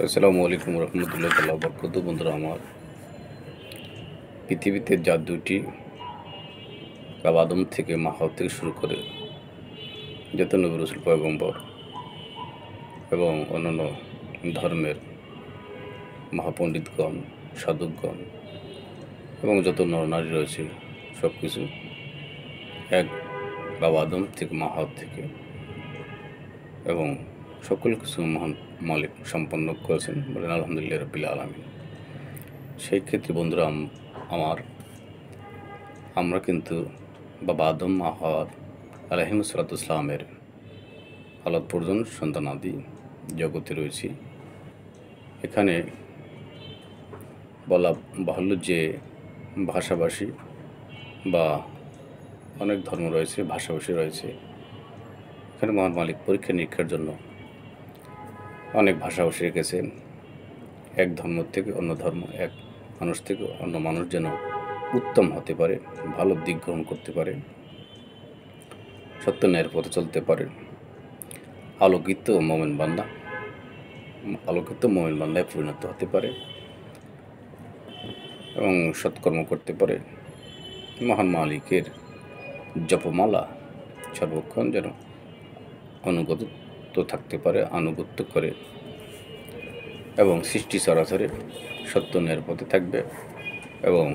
আসসালামু আলাইকুম রহমতুল্লাহ তাআলা বরকাতুহু। বন্ধুরা আমার, পৃথিবীতে যা দুইটি আদম থেকে মা হাওয়া থেকে শুরু করে যত নবী রাসূল পয়গম্বর এবং অন্যান্য ধর্মের মহাপণ্ডিতগণ, সাধকগণ এবং যত নরনারী রয়েছে, সব কিছু এক বাবা আদম থেকে মা হাওয়া থেকে, এবং সকল কিছু মহান মালিক সম্পন্ন করেছেন। বলেন আলহামদুলিল্লাহ রাব্বিল আলামিন। সেই ক্ষেত্রে বন্ধুরা আমরা কিন্তু বাবা আদম মা হাওয়া আলাইহিমুসসালামের আলাদ পর্যন্ত সন্তানাদি জগতে রয়েছি। এখানে বলা বাহুল্য যে ভাষাভাষী বা অনেক ধর্ম রয়েছে, ভাষাভাষী রয়েছে। এখানে মহান মালিক পরীক্ষা নিরীক্ষার জন্য অনেক ভাষাভাষী রেখেছেন। এক ধর্ম থেকে অন্য ধর্ম, এক মানুষ থেকে অন্য মানুষ যেন উত্তম হতে পারে, ভালো দিক গ্রহণ করতে পারে, সত্য ন্যায়ের পথে চলতে পারে, আলোকিত মোমেন বান্দায় পরিণত হতে পারে এবং সৎকর্ম করতে পারে। মহান মালিকের জপমালা সর্বক্ষণ যেন অনুগত থাকতে পারে, আনুগত্য করে এবং সৃষ্টি চরাচরে সত্য ন্যায়ের পথে থাকবে এবং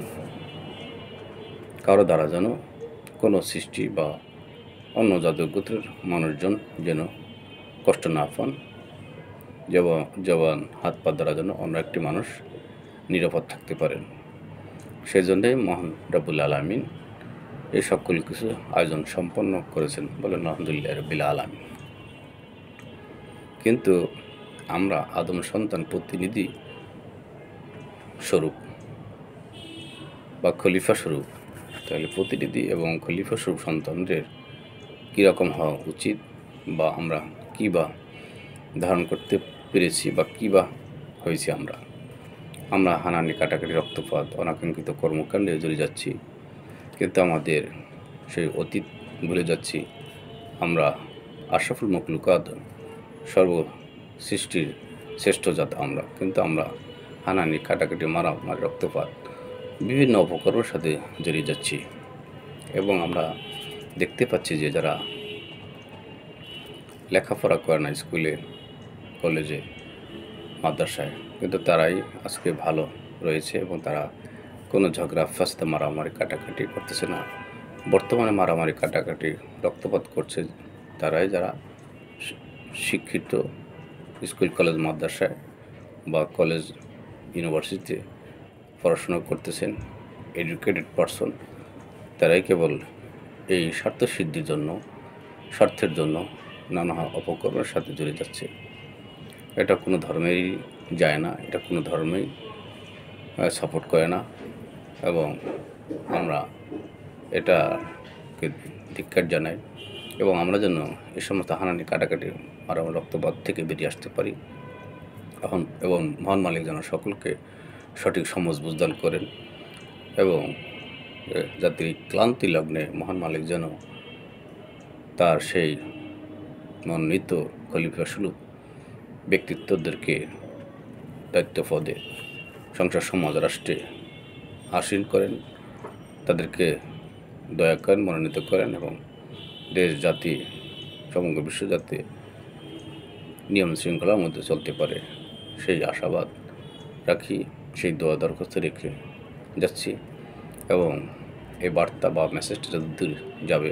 কারো দ্বারা যেন কোনো সৃষ্টি বা অন্য জাতীয় মানুষজন যেন কষ্ট না পান, জবান হাত পা দ্বারা যেন অন্য একটি মানুষ নিরাপদ থাকতে পারেন। সেই জন্যই মহান রব্বুল আলামিন এই সকল কিছু আয়োজন সম্পন্ন করেছেন। বলেন আলহামদুলিল্লাহ রাব্বিল আলামিন। কিন্তু আমরা আদম সন্তান প্রতিনিধি স্বরূপ বা খলিফা স্বরূপ, তাহলে প্রতিনিধি এবং খলিফা স্বরূপ সন্তানদের কীরকম হওয়া উচিত, বা আমরা কী বা ধারণ করতে পেরেছি বা কী বা হয়েছি। আমরা হানাহানি, কাটাকাটি, রক্তপাত, অনাকাঙ্ক্ষিত কর্মকাণ্ডে জড়িয়ে যাচ্ছি, কিন্তু আমাদের সেই অতীত ভুলে যাচ্ছি। আমরা আশরাফুল মখলুকাত, সর্বসৃষ্টির শ্রেষ্ঠ জাত আমরা, কিন্তু আমরা হানাহানি, কাটাকাটি, মারামারি, রক্তপাত, বিভিন্ন অপকর্মের সাথে জড়িয়ে যাচ্ছি। এবং আমরা দেখতে পাচ্ছি যে যারা লেখাপড়া করে না স্কুলে, কলেজে, মাদ্রাসায়, কিন্তু তারাই আজকে ভালো রয়েছে এবং তারা কোনো ঝগড়া ফাসদা, মারামারি, কাটাকাটি করতেছে না। বর্তমানে মারামারি, কাটাকাটি, রক্তপাত করছে তারাই যারা শিক্ষিত, স্কুল, কলেজ, মাদ্রাসায় বা কলেজ, ইউনিভার্সিটিতে পড়াশোনা করতেছেন, এডুকেটেড পারসন। তারাই কেবল এই স্বার্থসিদ্ধির জন্য, স্বার্থের জন্য নানা অপকর্মের সাথে জড়িয়ে যাচ্ছে। এটা কোনো ধর্মেই যায় না, এটা কোনো ধর্মেই সাপোর্ট করে না, এবং আমরা এটাকে ধিক্কার জানাই। এবং আমরা যেন এই সমস্ত হানাহানি, কাটাকাটি, মারামারি, রক্তপাত থেকে বেরিয়ে আসতে পারি এবং মহান মালিক যেন সকলকে সঠিক সমঝ বুঝদান করেন, এবং জাতির ক্লান্তি লগ্নে মহান মালিক যেন তার সেই মনোনীত খলিফা স্বরূপ ব্যক্তিত্বদেরকে দায়িত্ব পদে সংসার, সমাজ, রাষ্ট্রে আসীন করেন, তাদেরকে দয়া করেন, মনোনীত করেন, এবং দেশ, জাতি, সমগ্র বিশ্ব যাতে নিয়ম শৃঙ্খলার মধ্যে চলতে পারে সেই আশাবাদ রাখি, সেই দোয়া দরখাস্ত রেখে যাচ্ছি। এবং এই বার্তা বা মেসেজটা যতদূর যাবে,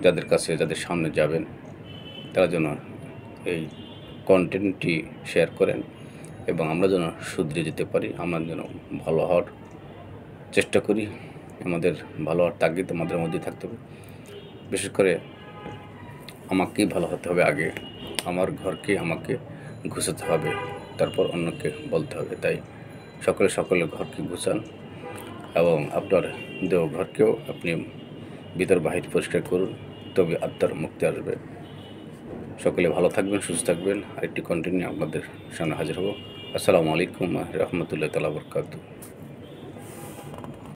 যাদের কাছে, যাদের সামনে যাবেন, তারা যেন এই কন্টেন্টটি শেয়ার করেন এবং আমরা যেন শুধরে যেতে পারি, আমরা যেন ভালো হওয়ার চেষ্টা করি। আমাদের ভালো হওয়ার তাগিদ আমাদের মধ্যেই থাকতে হবে। বিশেষ করে আমাকেই ভালো হতে হবে আগে, আমার ঘরকে আমাকে গুছাতে হবে, তারপর অন্যকে বলতে হবে। তাই সকলের ঘরকে গুছান এবং আপনার দেহঘরকেও আপনি ভিতর বাহির পরিষ্কার করুন, তবে আত্মার মুক্তি আসবে। সকলে ভালো থাকবেন, সুস্থ থাকবেন। আরেকটি কন্টেন্ট নিয়ে আপনাদের সামনে হাজির হব। আসসালামু আলাইকুম রহমতুল্লাহ তাআলা বরকাতুহু।